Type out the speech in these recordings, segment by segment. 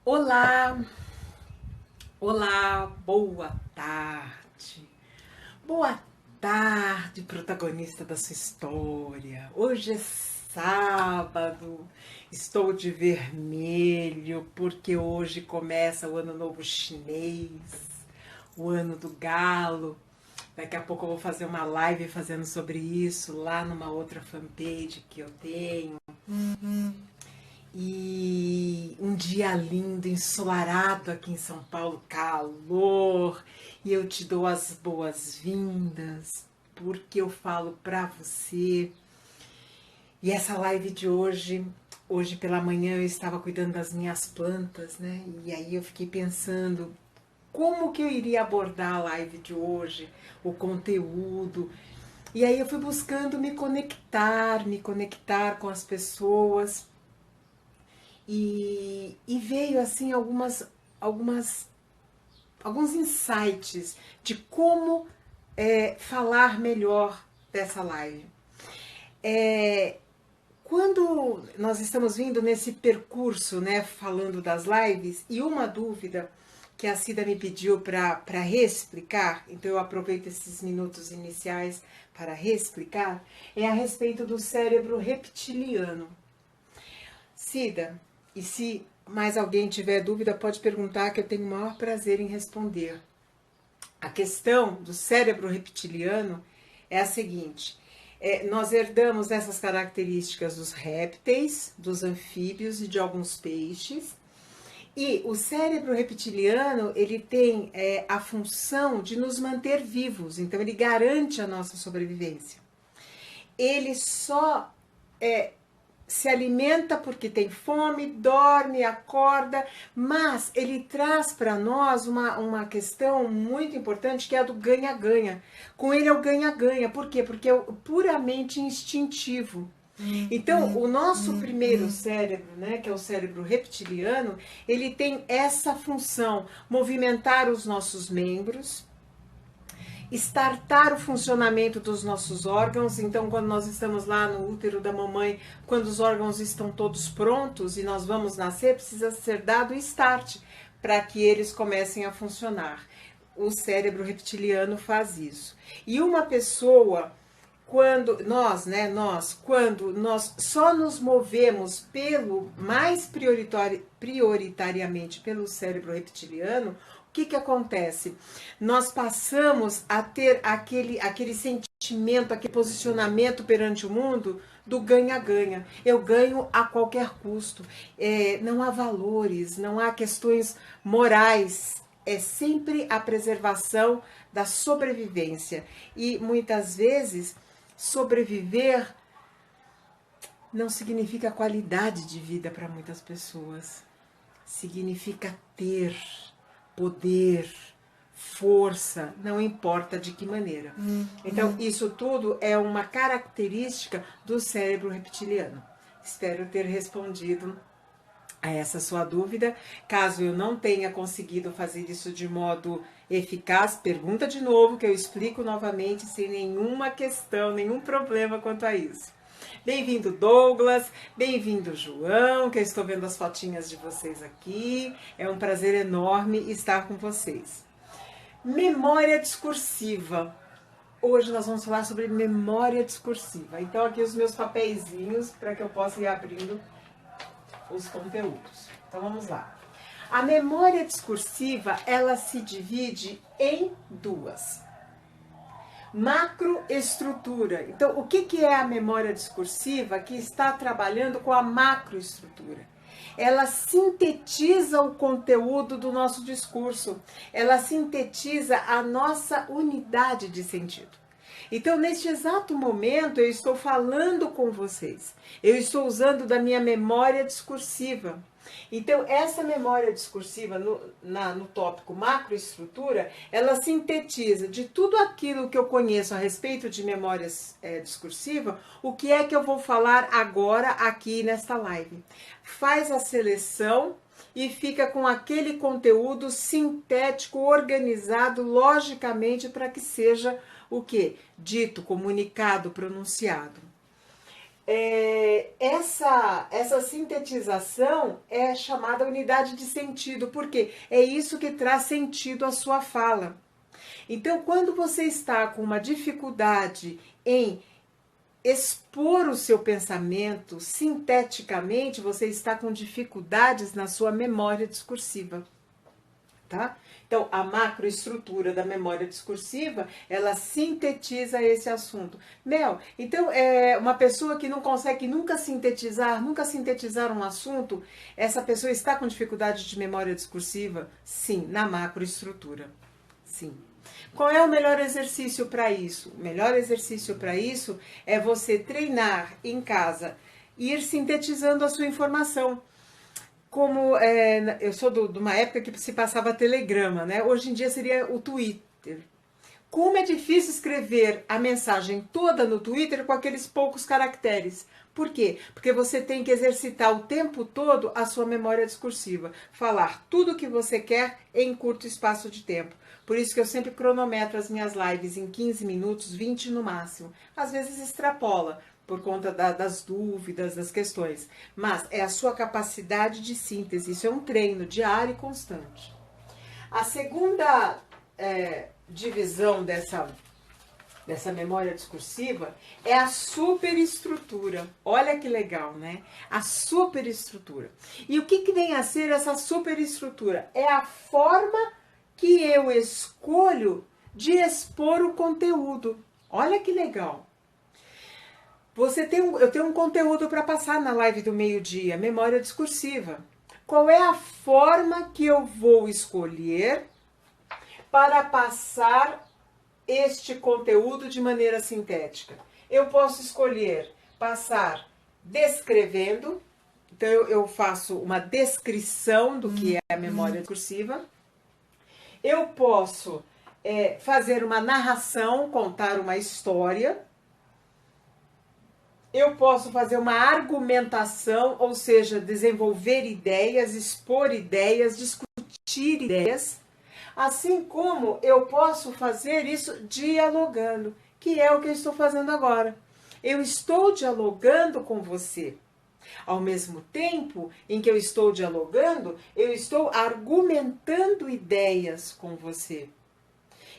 Olá, olá, boa tarde. Boa tarde, protagonista da sua história. Hoje é sábado, estou de vermelho porque hoje começa o Ano Novo Chinês, o Ano do Galo. Daqui a pouco eu vou fazer uma live fazendo sobre isso lá numa outra fanpage que eu tenho. E um dia lindo, ensolarado aqui em São Paulo, calor. E eu te dou as boas-vindas, porque eu falo para você. E essa live de hoje pela manhã eu estava cuidando das minhas plantas, né? E aí eu fiquei pensando como que eu iria abordar a live de hoje, o conteúdo. E aí eu fui buscando me conectar com as pessoas. E veio assim alguns insights de como falar melhor dessa live. Quando nós estamos vindo nesse percurso, né, falando das lives, e uma dúvida que a Cida me pediu para reexplicar, então eu aproveito esses minutos iniciais para reexplicar, é a respeito do cérebro reptiliano. Cida, e se mais alguém tiver dúvida, pode perguntar que eu tenho o maior prazer em responder. A questão do cérebro reptiliano é a seguinte: nós herdamos essas características dos répteis, dos anfíbios e de alguns peixes. E o cérebro reptiliano, ele tem a função de nos manter vivos, então ele garante a nossa sobrevivência. Ele só se alimenta porque tem fome, dorme, acorda, mas ele traz para nós uma questão muito importante que é a do ganha-ganha. Com ele é o ganha-ganha. Por quê? Porque é puramente instintivo. Então, o nosso primeiro cérebro, né, que é o cérebro reptiliano, ele tem essa função, movimentar os nossos membros, startar o funcionamento dos nossos órgãos. Então, quando nós estamos lá no útero da mamãe, quando os órgãos estão todos prontos e nós vamos nascer, precisa ser dado o start para que eles comecem a funcionar. O cérebro reptiliano faz isso. E uma pessoa, quando nós só nos movemos prioritariamente pelo cérebro reptiliano, o que acontece? Nós passamos a ter aquele sentimento, aquele posicionamento perante o mundo do ganha-ganha. Eu ganho a qualquer custo. Não há valores, não há questões morais. É sempre a preservação da sobrevivência. E muitas vezes sobreviver não significa qualidade de vida para muitas pessoas. Significa ter poder, força, não importa de que maneira. Então, isso tudo é uma característica do cérebro reptiliano. Espero ter respondido a essa sua dúvida. Caso eu não tenha conseguido fazer isso de modo eficaz, pergunta de novo que eu explico novamente sem nenhuma questão, nenhum problema quanto a isso. Bem-vindo, Douglas, bem-vindo, João, que eu estou vendo as fotinhas de vocês aqui. É um prazer enorme estar com vocês. Memória discursiva. Hoje nós vamos falar sobre memória discursiva. Então, aqui os meus papeizinhos para que eu possa ir abrindo os conteúdos. Então, vamos lá. A memória discursiva, ela se divide em duas. Macroestrutura. Então, o que é a memória discursiva que está trabalhando com a macroestrutura? Ela sintetiza o conteúdo do nosso discurso, ela sintetiza a nossa unidade de sentido. Então, neste exato momento, eu estou falando com vocês, eu estou usando da minha memória discursiva. Então, essa memória discursiva no tópico macroestrutura, ela sintetiza de tudo aquilo que eu conheço a respeito de memórias discursiva, o que é que eu vou falar agora aqui nesta live. Faz a seleção e fica com aquele conteúdo sintético, organizado logicamente para que seja o quê? Dito, comunicado, pronunciado. essa sintetização é chamada unidade de sentido, porque é isso que traz sentido à sua fala. Então, quando você está com uma dificuldade em expor o seu pensamento sinteticamente, você está com dificuldades na sua memória discursiva, tá? Então, a macroestrutura da memória discursiva, ela sintetiza esse assunto. Mel, então, uma pessoa que não consegue nunca sintetizar um assunto, essa pessoa está com dificuldade de memória discursiva? Sim, na macroestrutura. Sim. Qual é o melhor exercício para isso? O melhor exercício para isso é você treinar em casa, ir sintetizando a sua informação. Como eu sou de uma época que se passava telegrama, né? Hoje em dia seria o Twitter. Como é difícil escrever a mensagem toda no Twitter com aqueles poucos caracteres. Por quê? Porque você tem que exercitar o tempo todo a sua memória discursiva. Falar tudo o que você quer em curto espaço de tempo. Por isso que eu sempre cronometro as minhas lives em 15 minutos, 20 no máximo. Às vezes extrapola, por conta das dúvidas, das questões. Mas é a sua capacidade de síntese. Isso é um treino diário e constante. A segunda divisão dessa memória discursiva é a superestrutura. Olha que legal, né? A superestrutura. E o que vem a ser essa superestrutura? É a forma que eu escolho de expor o conteúdo. Olha que legal. Eu tenho um conteúdo para passar na live do meio-dia, memória discursiva. Qual é a forma que eu vou escolher para passar este conteúdo de maneira sintética? Eu posso escolher passar descrevendo, então eu faço uma descrição do que é a memória discursiva. Eu posso fazer uma narração, contar uma história. Eu posso fazer uma argumentação, ou seja, desenvolver ideias, expor ideias, discutir ideias. Assim como eu posso fazer isso dialogando, que é o que eu estou fazendo agora. Eu estou dialogando com você. Ao mesmo tempo em que eu estou dialogando, eu estou argumentando ideias com você.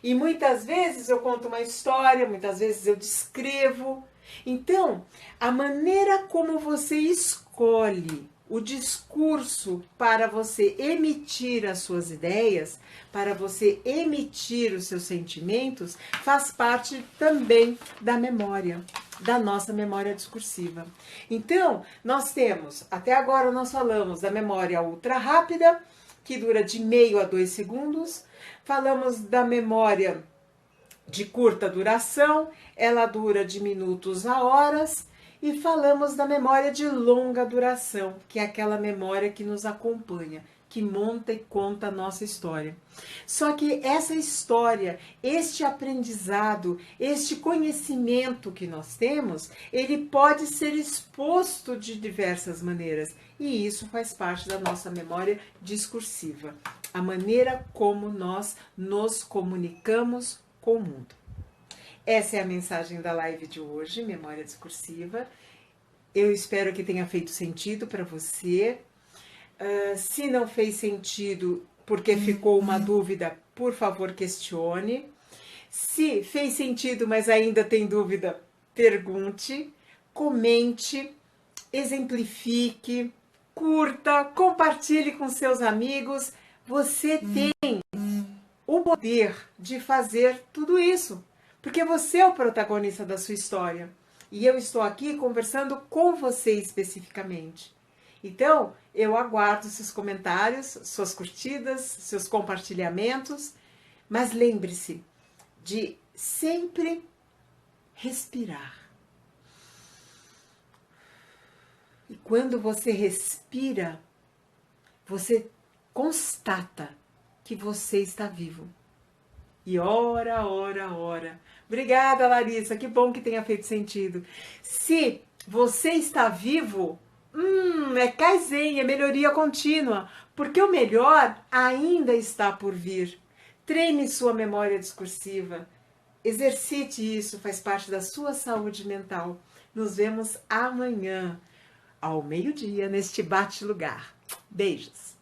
E muitas vezes eu conto uma história, muitas vezes eu descrevo. Então, a maneira como você escolhe o discurso para você emitir as suas ideias, para você emitir os seus sentimentos, faz parte também da memória, da nossa memória discursiva. Então, nós temos, até agora nós falamos da memória ultra rápida, que dura de meio a 2 segundos, falamos da memória de curta duração, ela dura de minutos a horas, e falamos da memória de longa duração, que é aquela memória que nos acompanha, que monta e conta a nossa história. Só que essa história, este aprendizado, este conhecimento que nós temos, ele pode ser exposto de diversas maneiras, e isso faz parte da nossa memória discursiva, a maneira como nós nos comunicamos com o mundo. Essa é a mensagem da live de hoje, memória discursiva. Eu espero que tenha feito sentido para você. Se não fez sentido porque ficou uma dúvida, por favor, questione. Se fez sentido, mas ainda tem dúvida, pergunte, comente, exemplifique, curta, compartilhe com seus amigos. Você tem o poder de fazer tudo isso, porque você é o protagonista da sua história. E eu estou aqui conversando com você especificamente. Então, eu aguardo seus comentários, suas curtidas, seus compartilhamentos, mas lembre-se de sempre respirar. E quando você respira, você constata que você está vivo. E ora. Obrigada, Larissa, que bom que tenha feito sentido. Se você está vivo, é Kaizen, é melhoria contínua, porque o melhor ainda está por vir. Treine sua memória discursiva, exercite isso, faz parte da sua saúde mental. Nos vemos amanhã, ao meio-dia, neste bate-lugar. Beijos!